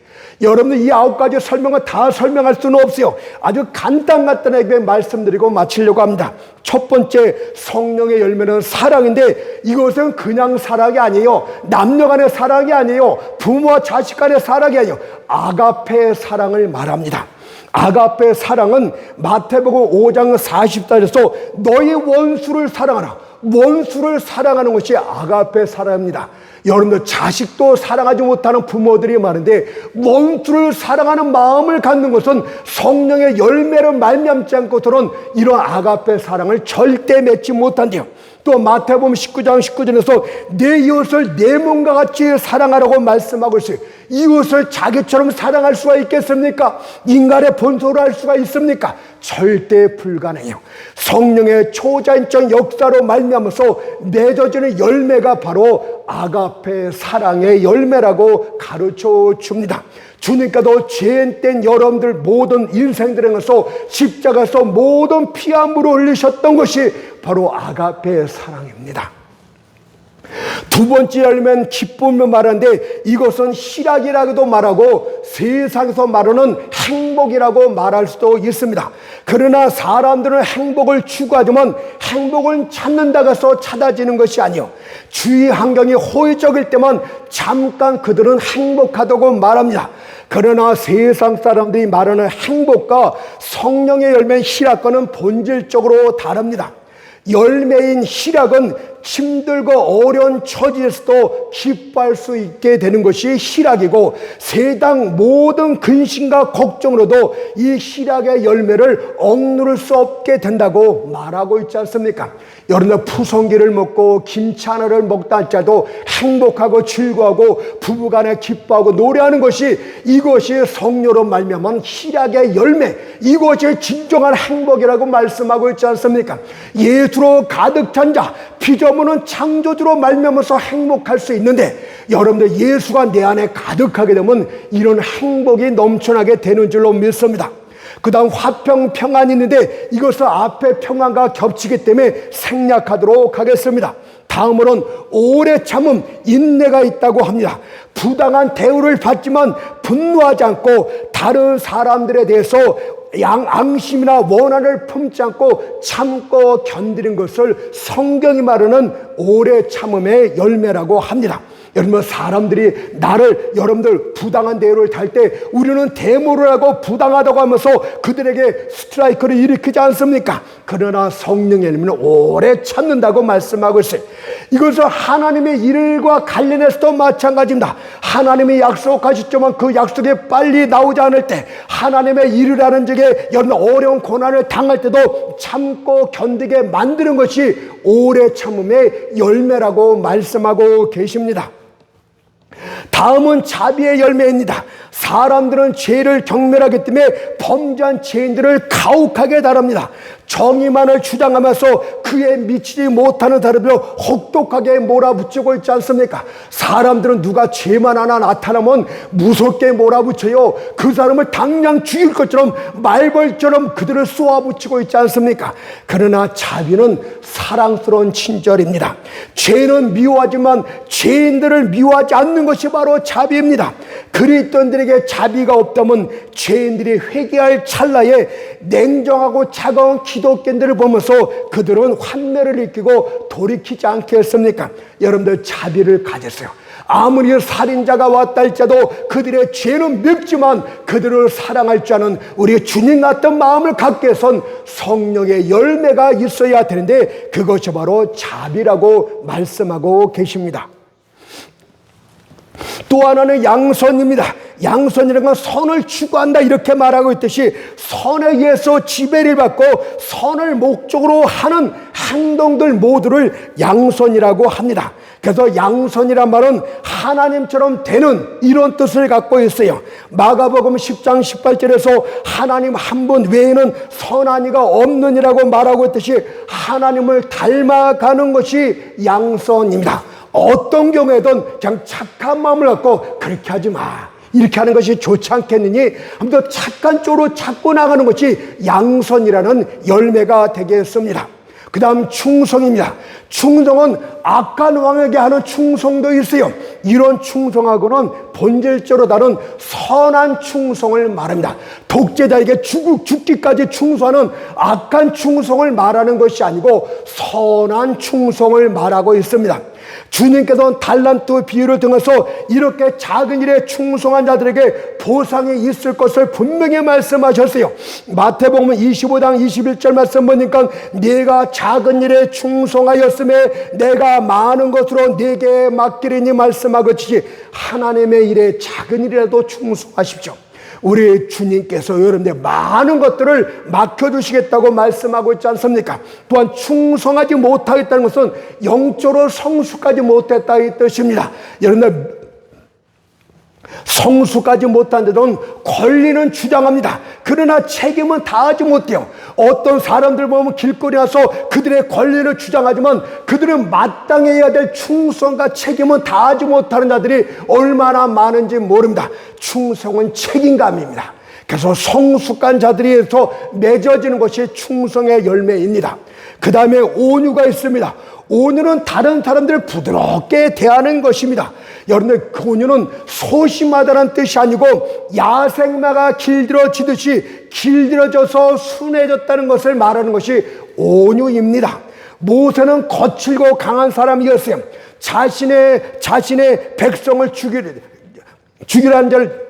[SPEAKER 1] 여러분들 이 9가지 설명을 다 설명할 수는 없어요. 아주 간단하게 말씀드리고 마치려고 합니다. 첫 번째 성령의 열매는 사랑인데 이것은 그냥 사랑이 아니에요. 남녀 간의 사랑이 아니에요. 부모와 자식 간의 사랑이 아니에요. 아가페 사랑을 말합니다. 아가페 사랑은 마태복음 5장 44절에서 너희 원수를 사랑하라. 원수를 사랑하는 것이 아가페 사랑입니다. 여러분들 자식도 사랑하지 못하는 부모들이 많은데 원수를 사랑하는 마음을 갖는 것은 성령의 열매로 말미암지 않고서는 이런 아가페 사랑을 절대 맺지 못한대요. 또 마태복음 19장 19절에서 내 이웃을 내 몸과 같이 사랑하라고 말씀하고 있어요. 이웃을 자기처럼 사랑할 수가 있겠습니까? 인간의 본소를 할 수가 있습니까? 절대 불가능해요. 성령의 초자연적 역사로 말미암아서 맺어지는 열매가 바로 아가페 사랑의 열매라고 가르쳐 줍니다. 주님께도 죄인된 여러분들 모든 인생들에서 십자가에서 모든 피함으로 흘리셨던 것이 바로 아가페 사랑입니다. 두 번째 열매는 기쁨을 말하는데 이것은 희락이라고도 말하고 세상에서 말하는 행복이라고 말할 수도 있습니다. 그러나 사람들은 행복을 추구하지만 행복을 찾는다고 해서 찾아지는 것이 아니요, 주위 환경이 호의적일 때만 잠깐 그들은 행복하다고 말합니다. 그러나 세상 사람들이 말하는 행복과 성령의 열매인 희락과는 본질적으로 다릅니다. 열매인 희락은 힘들고 어려운 처지에서도 기뻐할 수 있게 되는 것이 희락이고 세상 모든 근심과 걱정으로도 이 희락의 열매를 억누를 수 없게 된다고 말하고 있지 않습니까? 여러분들 푸성기를 먹고 김치 하나를 먹다 할지라도 행복하고 즐거워하고 부부간에 기뻐하고 노래하는 것이 이것이 성령으로 말미암은 희락의 열매, 이것이 진정한 행복이라고 말씀하고 있지 않습니까? 예수로 가득 찬 자, 피조물은 창조주로 말미암아서 행복할 수 있는데 여러분들 예수가 내 안에 가득하게 되면 이런 행복이 넘쳐나게 되는 줄로 믿습니다. 그 다음 화평, 평안이 있는데 이것은 앞에 평안과 겹치기 때문에 생략하도록 하겠습니다. 다음으로는 오래 참음, 인내가 있다고 합니다. 부당한 대우를 받지만 분노하지 않고 다른 사람들에 대해서 앙심이나 원한을 품지 않고 참고 견디는 것을 성경이 말하는 오래 참음의 열매라고 합니다. 여러분, 사람들이 여러분들 부당한 대우를 달 때 우리는 대모를 하고 부당하다고 하면서 그들에게 스트라이크를 일으키지 않습니까? 그러나 성령의 열매는 오래 참는다고 말씀하고 있어요. 이것은 하나님의 일과 관련해서도 마찬가지입니다. 하나님이 약속하셨지만 그 약속이 빨리 나오지 않을 때, 하나님의 일을 하는 적에 여러분 어려운 고난을 당할 때도 참고 견디게 만드는 것이 오래 참음의 열매라고 말씀하고 계십니다. 다음은 자비의 열매입니다. 사람들은 죄를 경멸하기 때문에 범죄한 죄인들을 가혹하게 다룹니다. 정의만을 주장하면서 그에 미치지 못하는 사람들을 혹독하게 몰아붙이고 있지 않습니까? 사람들은 누가 죄만 하나 나타나면 무섭게 몰아붙여요. 그 사람을 당장 죽일 것처럼 말벌처럼 그들을 쏘아붙이고 있지 않습니까? 그러나 자비는 사랑스러운 친절입니다. 죄는 미워하지만 죄인들을 미워하지 않는 것이 바로 자비입니다. 그리스도인들에게 자비가 없다면 죄인들이 회개할 찰나에 냉정하고 차가운 기독교인들을 보면서 그들은 환멸을 느끼고 돌이키지 않겠습니까? 여러분들 자비를 가졌어요. 아무리 살인자가 왔다 할지라도 그들의 죄는 맵지만 그들을 사랑할 줄 아는 우리 주님 같은 마음을 갖게 해선 성령의 열매가 있어야 되는데 그것이 바로 자비라고 말씀하고 계십니다. 또 하나는 양선입니다. 양선이라는 건 선을 추구한다 이렇게 말하고 있듯이 선에 의해서 지배를 받고 선을 목적으로 하는 행동들 모두를 양선이라고 합니다. 그래서 양선이란 말은 하나님처럼 되는 이런 뜻을 갖고 있어요. 마가복음 10장 18절에서 하나님 한 분 외에는 선한 이가 없느니라고 말하고 있듯이 하나님을 닮아가는 것이 양선입니다. 어떤 경우에든 그냥 착한 마음을 갖고 그렇게 하지 마, 이렇게 하는 것이 좋지 않겠느니 아무튼 착한 쪽으로 찾고 나가는 것이 양선이라는 열매가 되겠습니다. 그 다음 충성입니다. 충성은 악한 왕에게 하는 충성도 있어요. 이런 충성하고는 본질적으로 다른 선한 충성을 말합니다. 독재자에게 죽기까지 충성하는 악한 충성을 말하는 것이 아니고 선한 충성을 말하고 있습니다. 주님께서는 달란트 비유를 통해서 이렇게 작은 일에 충성한 자들에게 보상이 있을 것을 분명히 말씀하셨어요. 마태복음 25장 21절 말씀 보니까 네가 작은 일에 충성하였음에 내가 많은 것으로 네게 맡기리니 말씀하듯이 하나님의 일에 작은 일이라도 충성하십시오. 우리 주님께서 여러분들 많은 것들을 맡겨주시겠다고 말씀하고 있지 않습니까? 또한 충성하지 못하겠다는 것은 영적으로 성숙하지 못했다 이 뜻입니다. 여러분들 성숙하지 못한 데는 권리는 주장합니다. 그러나 책임은 다하지 못해요. 어떤 사람들 보면 길거리 와서 그들의 권리를 주장하지만 그들은 마땅해야 될 충성과 책임은 다하지 못하는 자들이 얼마나 많은지 모릅니다. 충성은 책임감입니다. 그래서 성숙한 자들에서 맺어지는 것이 충성의 열매입니다. 그 다음에 온유가 있습니다. 온유는 다른 사람들을 부드럽게 대하는 것입니다. 여러분들, 그 온유는 소심하다는 뜻이 아니고 야생마가 길들어지듯이 길들어져서 순해졌다는 것을 말하는 것이 온유입니다. 모세는 거칠고 강한 사람이었어요. 자신의 백성을 죽이라는 자를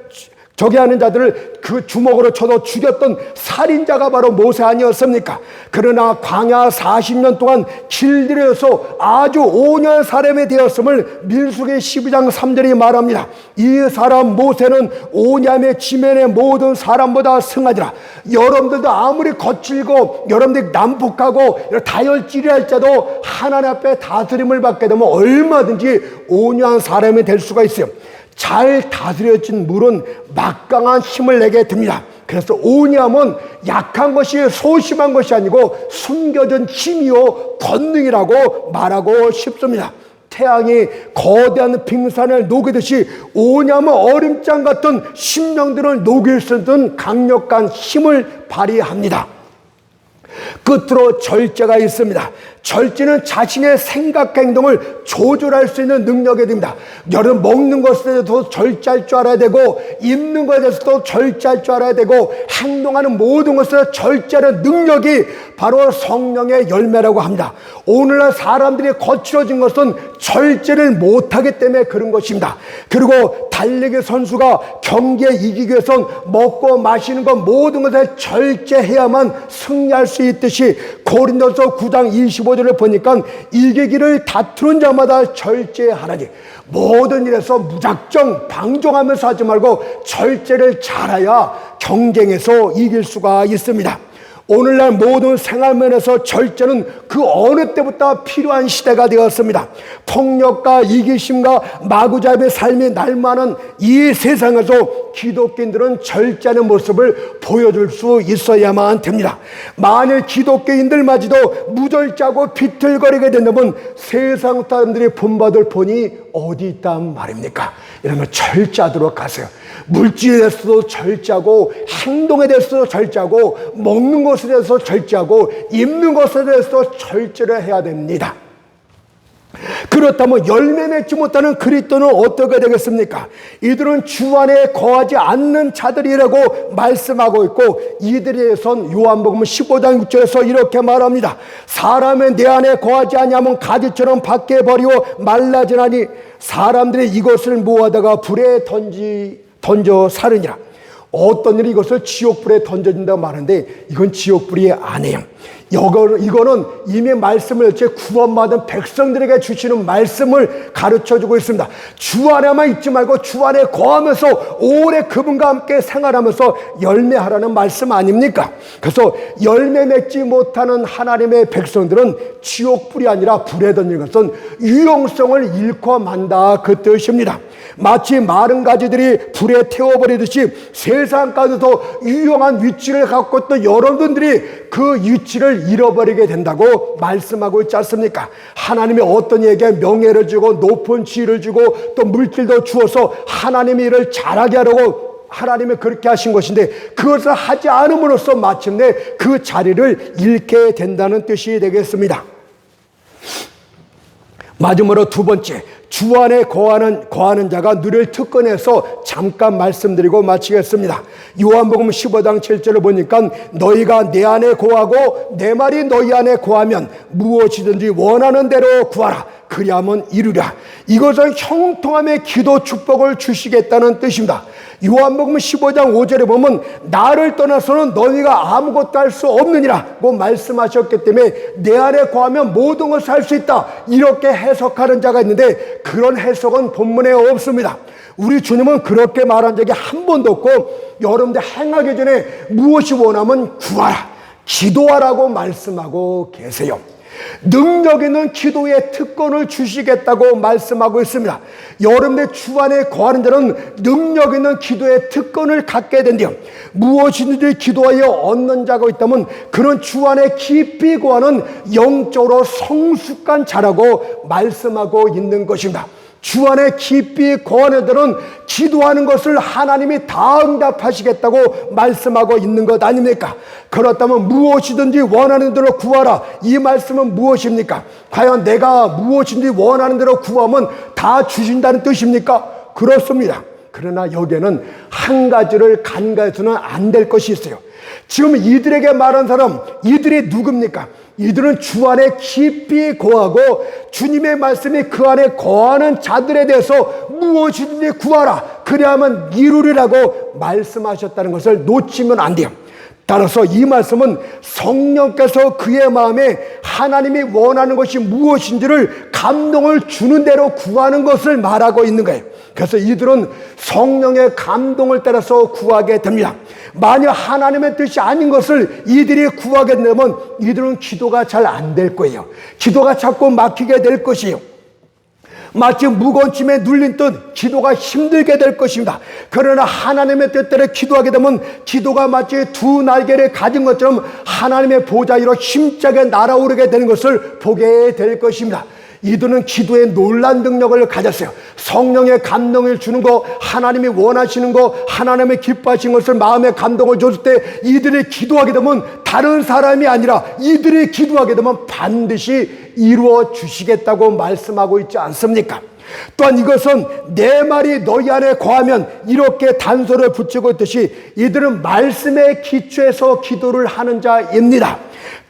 [SPEAKER 1] 저기 하는 자들을 그 주먹으로 쳐서 죽였던 살인자가 바로 모세 아니었습니까? 그러나 광야 40년 동안 길들여서 아주 온유한 사람이 되었음을 민수기 12장 3절이 말합니다. 이 사람 모세는 온유함의 지면의 모든 사람보다 승하지라. 여러분들도 아무리 거칠고 여러분들이 난폭하고 다혈질이할지라도 하나님 앞에 다스림을 받게 되면 얼마든지 온유한 사람이 될 수가 있어요. 잘 다스려진 물은 막강한 힘을 내게 됩니다. 그래서 온유함은 약한 것이 소심한 것이 아니고 숨겨진 힘이요 권능이라고 말하고 싶습니다. 태양이 거대한 빙산을 녹이듯이 온유함은 얼음장 같은 심령들을 녹일 수 있는 강력한 힘을 발휘합니다. 끝으로 절제가 있습니다. 절제는 자신의 생각과 행동을 조절할 수 있는 능력이 됩니다. 여러분, 먹는 것에 대해서도 절제할 줄 알아야 되고, 입는 것에 대해서도 절제할 줄 알아야 되고, 행동하는 모든 것에 절제하는 능력이 바로 성령의 열매라고 합니다. 오늘날 사람들이 거칠어진 것은 절제를 못하기 때문에 그런 것입니다. 그리고 달리기 선수가 경기에 이기기 위해선 먹고 마시는 것 모든 것에 절제해야만 승리할 수 있듯이, 고린도서 9장 25절을 보니까 이기기를 다투는 자마다 절제하라니, 모든 일에서 무작정 방종하면서 하지 말고 절제를 잘해야 경쟁에서 이길 수가 있습니다. 오늘날 모든 생활면에서 절제는 그 어느 때부터 필요한 시대가 되었습니다. 폭력과 이기심과 마구잡이의 삶이 날만한 이 세상에서 기독교인들은 절제하는 모습을 보여줄 수 있어야만 됩니다. 만일 기독교인들마저도 무절제하고 비틀거리게 된다면 세상 사람들이 본받을 본이 어디 있단 말입니까? 이러면 절제하도록 하세요. 물질에 대해서도 절제하고, 행동에 대해서도 절제하고, 먹는 것에 대해서 절제하고, 입는 것에 대해서도 절제를 해야 됩니다. 그렇다면 열매 맺지 못하는 그리스도는 어떻게 되겠습니까? 이들은 주 안에 거하지 않는 자들이라고 말씀하고 있고, 이들에 대해서는 요한복음 15장 6절에서 이렇게 말합니다. 사람은 내 안에 거하지 아니하면 가지처럼 밖에 버리고 말라지나니 사람들이 이것을 모아다가 불에 던져 사르니라. 어떤 일이 이것을 지옥불에 던져진다고 말하는데, 이건 지옥불이 아니에요. 이거는 이미 말씀을 구원받은 백성들에게 주시는 말씀을 가르쳐주고 있습니다. 주 안에만 있지 말고 주 안에 거하면서 오래 그분과 함께 생활하면서 열매하라는 말씀 아닙니까? 그래서 열매 맺지 못하는 하나님의 백성들은 지옥불이 아니라 불에 던지는 것은 유용성을 잃고 만다, 그 뜻입니다. 마치 마른 가지들이 불에 태워버리듯이 세상 가운데서 유용한 위치를 갖고 있던 여러분들이 그 위치를 잃어버리게 된다고 말씀하고 있지 않습니까? 하나님이 어떤 이에게 명예를 주고 높은 지위를 주고 또 물질도 주어서 하나님이 일을 잘하게 하려고 하나님이 그렇게 하신 것인데, 그것을 하지 않음으로써 마침내 그 자리를 잃게 된다는 뜻이 되겠습니다. 마지막으로 두 번째, 주 안에 거하는 자가 누릴 특권에서 잠깐 말씀드리고 마치겠습니다. 요한복음 15장 7절을 보니까 너희가 내 안에 거하고 내 말이 너희 안에 거하면 무엇이든지 원하는 대로 구하라. 그리하면 이루랴. 이것은 형통함의 기도 축복을 주시겠다는 뜻입니다. 요한복음 15장 5절에 보면 나를 떠나서는 너희가 아무것도 할 수 없느니라고 말씀하셨기 때문에 내 안에 거하면 모든 것을 할 수 있다, 이렇게 해석하는 자가 있는데, 그런 해석은 본문에 없습니다. 우리 주님은 그렇게 말한 적이 한 번도 없고, 여러분들 행하기 전에 무엇이 원하면 구하라, 기도하라고 말씀하고 계세요. 능력 있는 기도의 특권을 주시겠다고 말씀하고 있습니다. 여러분들 주 안에 거하는 자는 능력 있는 기도의 특권을 갖게 된대요. 무엇이든지 기도하여 얻는 자가 있다면 그는 주 안에 깊이 거하는 영적으로 성숙한 자라고 말씀하고 있는 것입니다. 주 안에 깊이 거하는 자들은 기도하는 것을 하나님이 다 응답하시겠다고 말씀하고 있는 것 아닙니까? 그렇다면 무엇이든지 원하는 대로 구하라, 이 말씀은 무엇입니까? 과연 내가 무엇인지 원하는 대로 구하면 다 주신다는 뜻입니까? 그렇습니다. 그러나 여기에는 한 가지를 간과해서는 안 될 것이 있어요. 지금 이들에게 말한 사람, 이들이 누굽니까? 이들은 주 안에 깊이 거하고 주님의 말씀이 그 안에 거하는 자들에 대해서 무엇이든지 구하라, 그리하면 이루리라고 말씀하셨다는 것을 놓치면 안 돼요. 따라서 이 말씀은 성령께서 그의 마음에 하나님이 원하는 것이 무엇인지를 감동을 주는 대로 구하는 것을 말하고 있는 거예요. 그래서 이들은 성령의 감동을 따라서 구하게 됩니다. 만약 하나님의 뜻이 아닌 것을 이들이 구하게 되면 이들은 기도가 잘 안 될 거예요. 기도가 자꾸 막히게 될 것이에요. 마치 무거운 짐에 눌린 듯 기도가 힘들게 될 것입니다. 그러나 하나님의 뜻대로 기도하게 되면 기도가 마치 두 날개를 가진 것처럼 하나님의 보좌 위로 힘차게 날아오르게 되는 것을 보게 될 것입니다. 이들은 기도의 놀란 능력을 가졌어요. 성령의 감동을 주는 거, 하나님이 원하시는 거, 하나님의 기뻐하신 것을 마음에 감동을 줬을 때 이들이 기도하게 되면 다른 사람이 아니라 이들이 기도하게 되면 반드시 이루어 주시겠다고 말씀하고 있지 않습니까? 또한 이것은 내 말이 너희 안에 거하면 이렇게 단서를 붙이고 있듯이 이들은 말씀에 기초해서 기도를 하는 자입니다.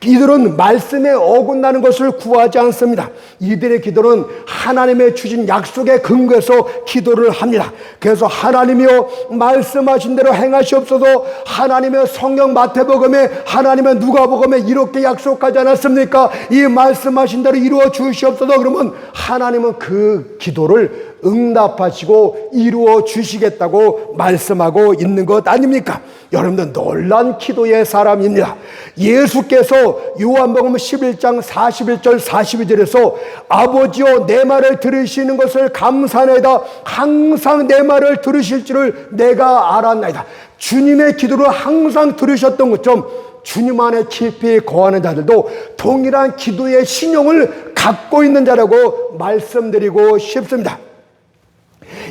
[SPEAKER 1] 이들은 말씀에 어긋나는 것을 구하지 않습니다. 이들의 기도는 하나님의 주신 약속에 근거해서 기도를 합니다. 그래서 하나님이여 말씀하신 대로 행하시옵소서. 하나님의 성경 마태복음에 하나님의 누가복음에 이렇게 약속하지 않았습니까? 이 말씀하신 대로 이루어 주시옵소서. 그러면 하나님은 그 기도를 응답하시고 이루어 주시겠다고 말씀하고 있는 것 아닙니까? 여러분들 놀란 기도의 사람입니다. 예수께서 요한복음 11장 41절 42절에서 아버지여 내 말을 들으시는 것을 감사하나이다. 항상 내 말을 들으실 줄을 내가 알았나이다. 주님의 기도를 항상 들으셨던 것처럼 주님 안에 깊이 거하는 자들도 동일한 기도의 신용을 갖고 있는 자라고 말씀드리고 싶습니다.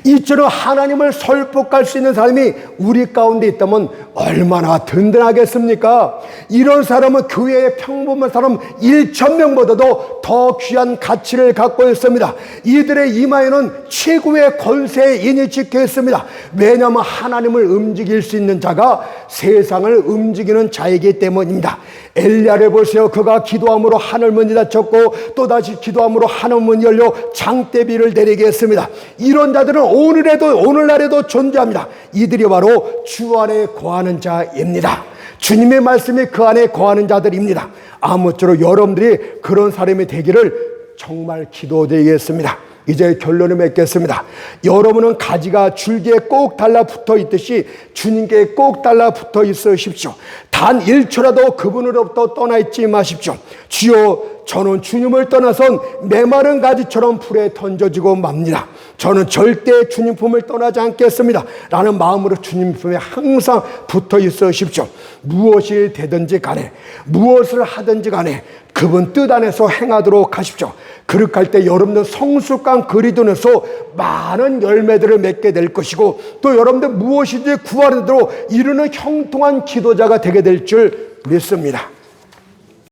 [SPEAKER 1] 이처럼 하나님을 설득할 수 있는 사람이 우리 가운데 있다면 얼마나 든든하겠습니까? 이런 사람은 교회의 평범한 사람 1,000명보다도 더 귀한 가치를 갖고 있습니다. 이들의 이마에는 최고의 권세의 인이 찍혀 있습니다. 왜냐하면 하나님을 움직일 수 있는 자가 세상을 움직이는 자이기 때문입니다. 엘리야를 보세요. 그가 기도함으로 하늘 문이 닫혔고 또다시 기도함으로 하늘 문이 열려 장대비를 내리게 했습니다. 이런 자들은 오늘날에도 존재합니다. 이들이 바로 주 안에 거하는 자입니다. 주님의 말씀이 그 안에 거하는 자들입니다. 아무쪼록 여러분들이 그런 사람이 되기를 정말 기도드리겠습니다. 이제 결론을 맺겠습니다. 여러분은 가지가 줄기에 꼭 달라붙어 있듯이 주님께 꼭 달라붙어 있으십시오. 단 1초라도 그분으로부터 떠나 있지 마십시오. 주여 저는 주님을 떠나선 메마른 가지처럼 풀에 던져지고 맙니다. 저는 절대 주님 품을 떠나지 않겠습니다 라는 마음으로 주님 품에 항상 붙어 있으십시오. 무엇이 되든지 간에 무엇을 하든지 간에 그분 뜻 안에서 행하도록 하십시오. 그렇게 할 때 여러분들 성숙한 그리스도에서 많은 열매들을 맺게 될 것이고 또 여러분들 무엇이든지 구하는 대로 이루는 형통한 기도자가 되게 될 줄 믿습니다.